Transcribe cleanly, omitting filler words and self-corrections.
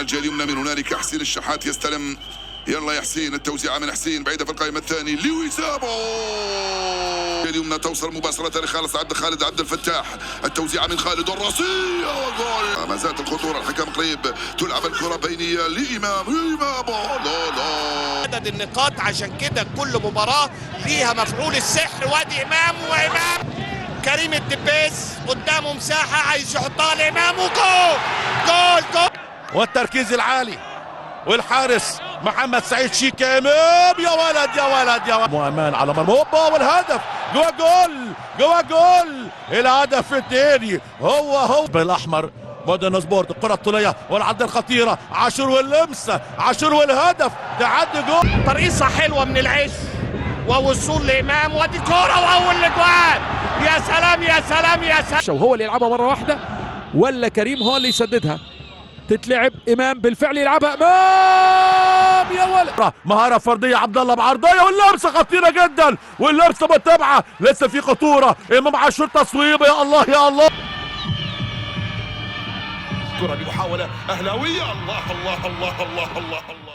على الجهه اليمنى من هنالك حسين الشحات يستلم. يلا يا حسين، التوزيعه من حسين بعيده في القائمه الثاني لويسامو. اليمنى توصل مباشره لخالد عبد الفتاح، التوزيعه من خالد الراسيه وجول. ما زالت الخطوره، الحكم قريب، تلعب الكره بينيه لامام. لا عدد النقاط، عشان كده كل مباراه ليها مفعول السحر. وادي امام، وامام كريم الدبيس قدامه مساحه عايز يحطها لامام، وجول جول جول. والتركيز العالي والحارس محمد سعيد شيكا. امام يا ولد يا ولد يا ولد، مؤمن على مرمى والهدف جوا جول جوا جول. الهدف الثاني هو بالاحمر مودرن سبورت. الكره الطوليه والعرض الخطيره، عاشور واللمسه، عاشور والهدف، تعدي جول. ترقيصه حلوه من العش ووصول لامام، وادي كوره واول اجوان. يا سلام يا سلام يا سلام. وهو اللي يلعبها مره واحده ولا كريم هو اللي يسددها؟ تتلعب امام بالفعل يلعبها امام يا ولد. مهاره فرديه عبد الله بعرضيه واللمسه خطيره جدا، واللمسه متابعه، لسه في خطوره. امام عاشور تصويبه، يا الله يا الله. كره بمحاوله اهلاويه. الله الله الله الله الله الله.